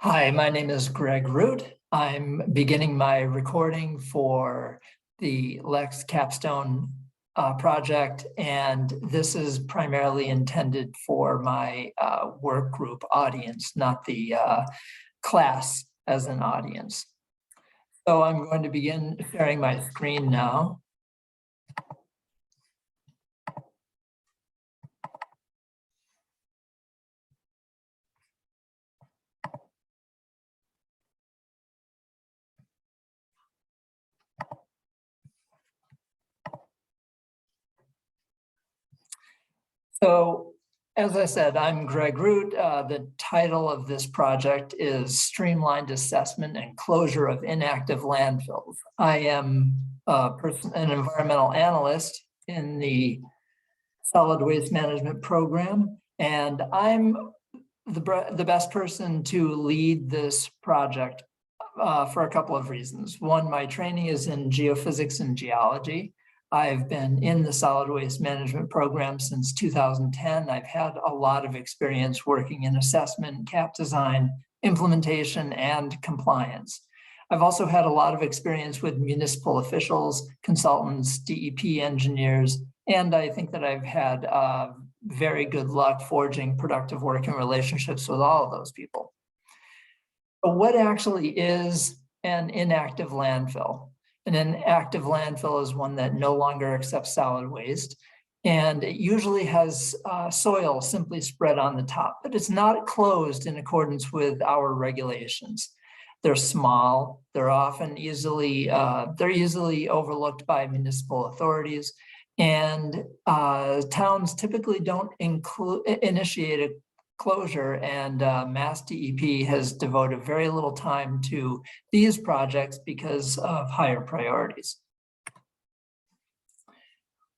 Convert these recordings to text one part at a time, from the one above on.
Hi, my name is Greg Root. I'm beginning my recording for the LEX Capstone project, and this is primarily intended for my work group audience, not the class as an audience. So I'm going to begin sharing my screen now. So, as I said, I'm Greg Root. The title of this project is Streamlined Assessment and Closure of Inactive Landfills. I am an environmental analyst in the solid waste management program, and I'm the best person to lead this project for a couple of reasons. One, my training is in geophysics and geology. I've been in the solid waste management program since 2010. I've had a lot of experience working in assessment, cap design, implementation, and compliance. I've also had a lot of experience with municipal officials, consultants, DEP engineers, and I think that I've had very good luck forging productive working relationships with all of those people. But what actually is an inactive landfill? An inactive landfill is one that no longer accepts solid waste, and it usually has soil simply spread on the top, but it's not closed in accordance with our regulations. They're small, they're often easily overlooked by municipal authorities, and towns typically don't initiate a closure, and MassDEP has devoted very little time to these projects because of higher priorities.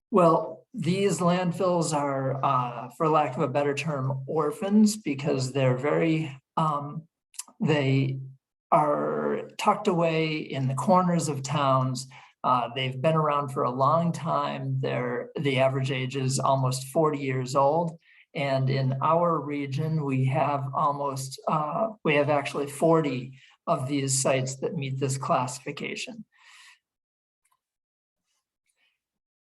Well, these landfills are, for lack of a better term, orphans, because they're they are tucked away in the corners of towns. They've been around for a long time. The average age is almost 40 years old. And in our region, we have actually 40 of these sites that meet this classification.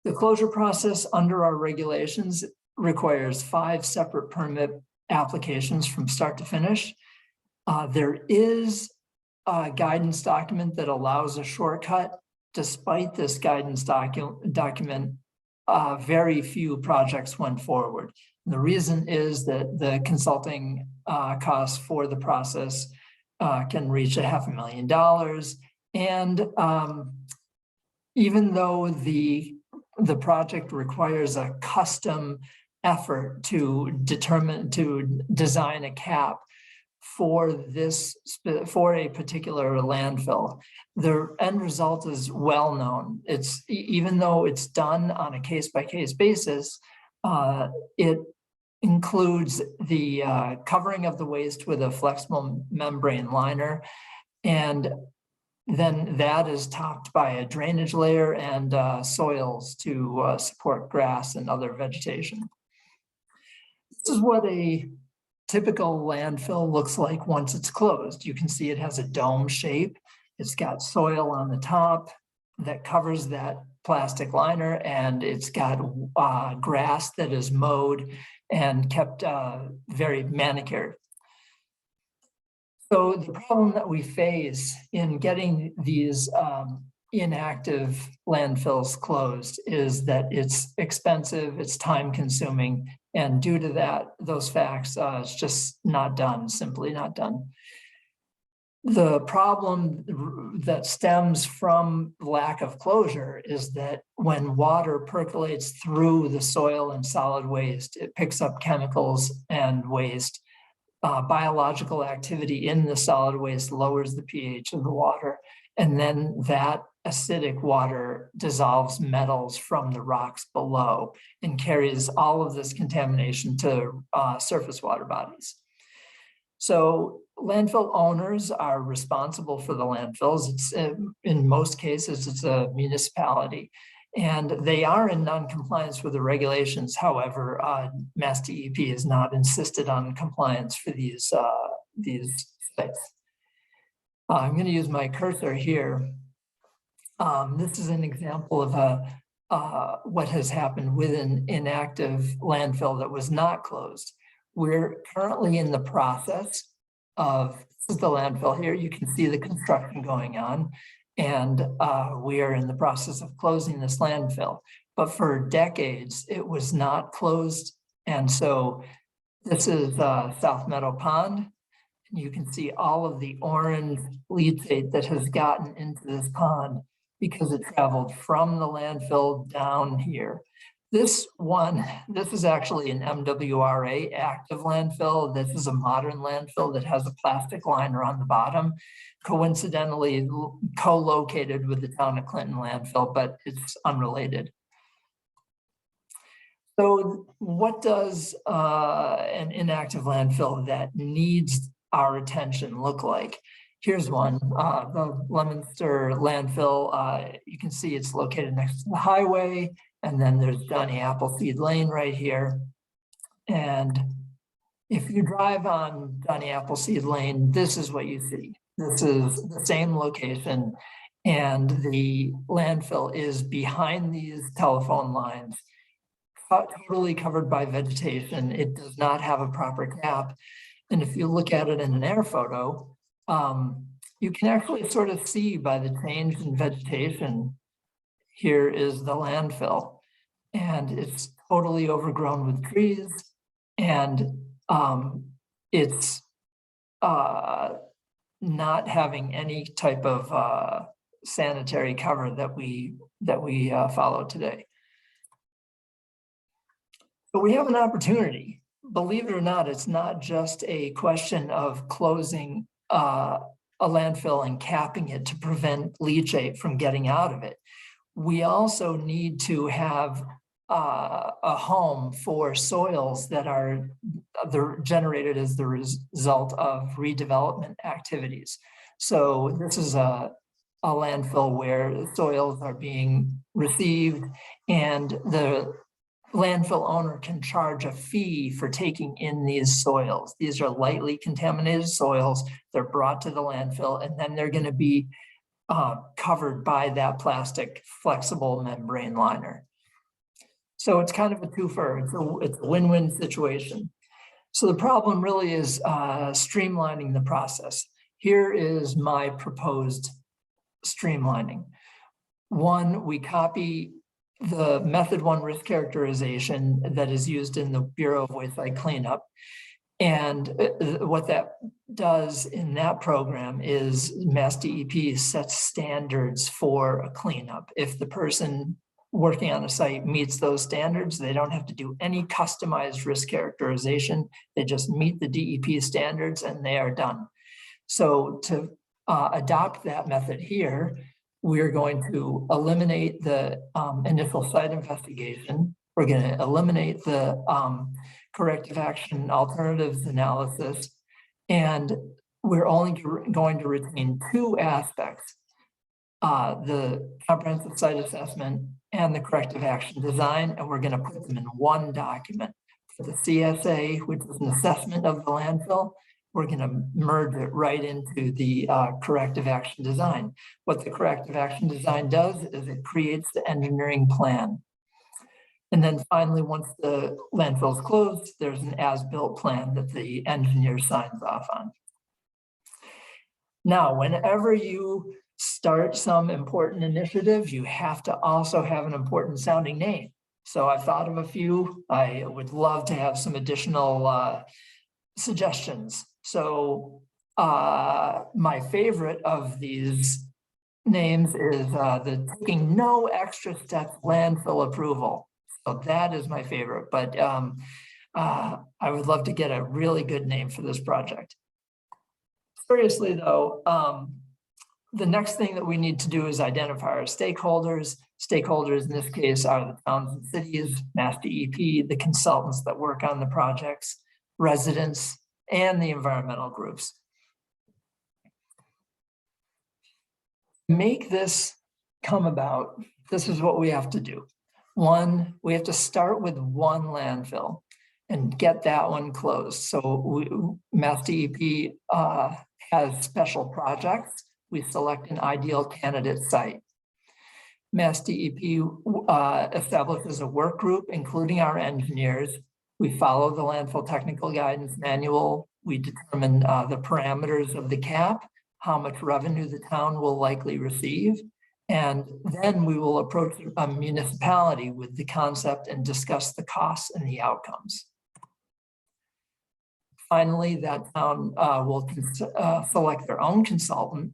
The closure process under our regulations requires 5 separate permit applications from start to finish. There is a guidance document that allows a shortcut. Despite this guidance document, very few projects went forward. And the reason is that the consulting costs for the process can reach $500,000. And even though the project requires a custom effort to design a cap for a particular landfill, the end result is well known. Even though it's done on a case-by-case basis, it includes the covering of the waste with a flexible membrane liner, and then that is topped by a drainage layer and soils to support grass and other vegetation. This is what a typical landfill looks like once it's closed. You can see it has a dome shape. It's got soil on the top that covers that plastic liner, and it's got grass that is mowed and kept very manicured. So the problem that we face in getting these inactive landfills closed is that it's expensive, it's time consuming, and due to those facts, it's just not done, simply not done. The problem that stems from lack of closure is that when water percolates through the soil and solid waste, it picks up chemicals and waste. Biological activity in the solid waste lowers the pH of the water, and then that acidic water dissolves metals from the rocks below and carries all of this contamination to surface water bodies. So landfill owners are responsible for the landfills. In most cases, it's a municipality, and they are in non-compliance with the regulations. However, MassDEP has not insisted on compliance for these these sites. I'm going to use my cursor here. This is an example of what has happened with an inactive landfill that was not closed. We're currently in the process of, this is the landfill here, you can see the construction going on, and we are in the process of closing this landfill. But for decades, it was not closed. And so this is South Meadow Pond. And you can see all of the orange leachate that has gotten into this pond because it traveled from the landfill down here. This is actually an MWRA active landfill. This is a modern landfill that has a plastic liner on the bottom, coincidentally co-located with the town of Clinton landfill, but it's unrelated. So what does an inactive landfill that needs our attention look like? Here's one, the Leominster landfill. You can see it's located next to the highway, and then there's Johnny Appleseed Lane right here. And if you drive on Johnny Appleseed Lane, this is what you see. This is the same location, and the landfill is behind these telephone lines, totally covered by vegetation. It does not have a proper cap. And if you look at it in an air photo, you can actually sort of see by the change in vegetation, here is the landfill, and it's totally overgrown with trees, and it's not having any type of sanitary cover that we follow today. But we have an opportunity. Believe it or not, it's not just a question of closing a landfill and capping it to prevent leachate from getting out of it. We also need to have a home for soils that are generated as the result of redevelopment activities. So this is a landfill where soils are being received, and the landfill owner can charge a fee for taking in these soils. These are lightly contaminated soils. They're brought to the landfill, and then they're going to be covered by that plastic flexible membrane liner. So it's kind of a twofer. It's a win-win situation. So the problem really is streamlining the process. Here is my proposed streamlining. One, we copy the method 1 risk characterization that is used in the Bureau of Wayside Cleanup. And what that does in that program is MassDEP sets standards for a cleanup. If the person working on a site meets those standards, they don't have to do any customized risk characterization. They just meet the DEP standards and they are done. So to adopt that method here, we're going to eliminate the initial site investigation. We're going to eliminate the corrective action alternatives analysis, and we're only going to retain 2 aspects, the comprehensive site assessment and the corrective action design, and we're going to put them in one document. For the CSA, which is an assessment of the landfill, we're going to merge it right into the corrective action design. What the corrective action design does is it creates the engineering plan. And then finally, once the landfill is closed, there's an as-built plan that the engineer signs off on. Now, whenever you start some important initiative, you have to also have an important sounding name. So I've thought of a few. I would love to have some additional suggestions. So my favorite of these names is the taking no extra steps landfill approval. So that is my favorite, but I would love to get a really good name for this project. Seriously though, the next thing that we need to do is identify our stakeholders. Stakeholders in this case are the towns and cities, MassDEP, the consultants that work on the projects, residents, and the environmental groups. Make this come about, this is what we have to do. One, we have to start with one landfill. and get that one closed. So MassDEP has special projects. We select an ideal candidate site. MassDEP establishes a work group, including our engineers. We follow the landfill technical guidance manual. We determine the parameters of the cap, how much revenue the town will likely receive. And then we will approach a municipality with the concept and discuss the costs and the outcomes. Finally, that town will select their own consultant.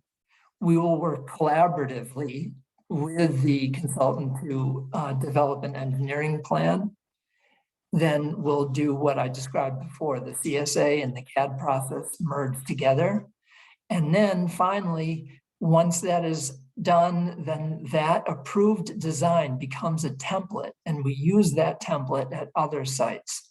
We will work collaboratively with the consultant to develop an engineering plan. Then we'll do what I described before, the CSA and the CAD process merge together. And then finally, once that is done, then that approved design becomes a template, and we use that template at other sites.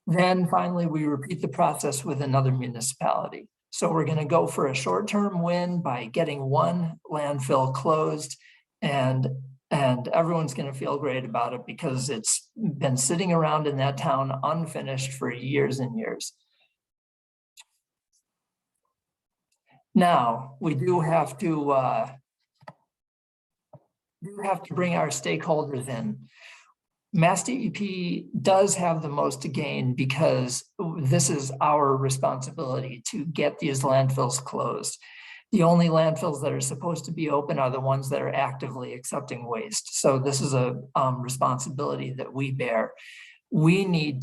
Then finally, we repeat the process with another municipality. So we're going to go for a short-term win by getting one landfill closed, and everyone's going to feel great about it because it's been sitting around in that town unfinished for years and years. Now, we do have to bring our stakeholders in. MassDEP does have the most to gain because this is our responsibility to get these landfills closed. The only landfills that are supposed to be open are the ones that are actively accepting waste. So this is a responsibility that we bear. We need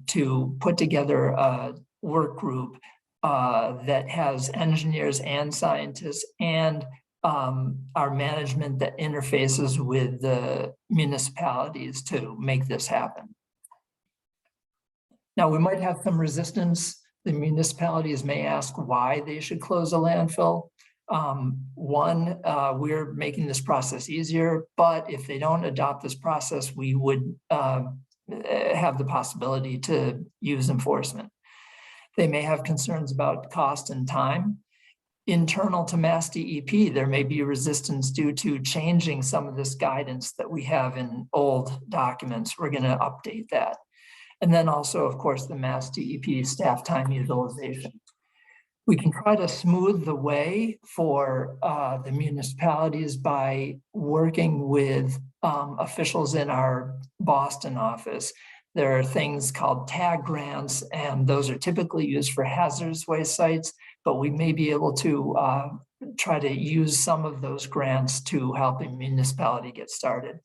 to put together a work group that has engineers and scientists and our management that interfaces with the municipalities to make this happen. Now, we might have some resistance. The municipalities may ask why they should close a landfill. One, we're making this process easier, but if they don't adopt this process, we would have the possibility to use enforcement. They may have concerns about cost and time. Internal to MassDEP, there may be resistance due to changing some of this guidance that we have in old documents. We're going to update that. And then also, of course, the MassDEP staff time utilization. We can try to smooth the way for the municipalities by working with officials in our Boston office. There are things called tag grants, and those are typically used for hazardous waste sites, but we may be able to try to use some of those grants to help a municipality get started.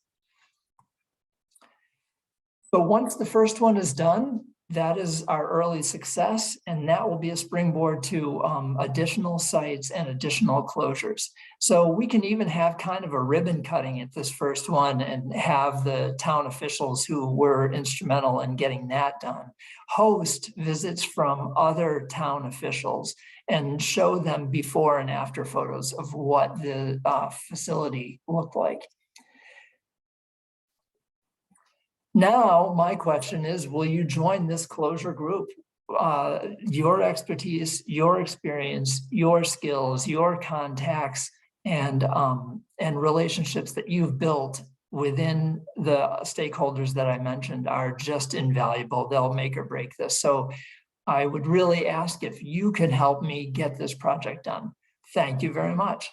So once the first one is done, that is our early success, and that will be a springboard to additional sites and additional closures. So we can even have kind of a ribbon cutting at this first one and have the town officials who were instrumental in getting that done host visits from other town officials and show them before and after photos of what the facility looked like. Now, my question is, will you join this closure group? Your expertise, your experience, your skills, your contacts, and relationships that you've built within the stakeholders that I mentioned are just invaluable. They'll make or break this. So I would really ask if you could help me get this project done. Thank you very much.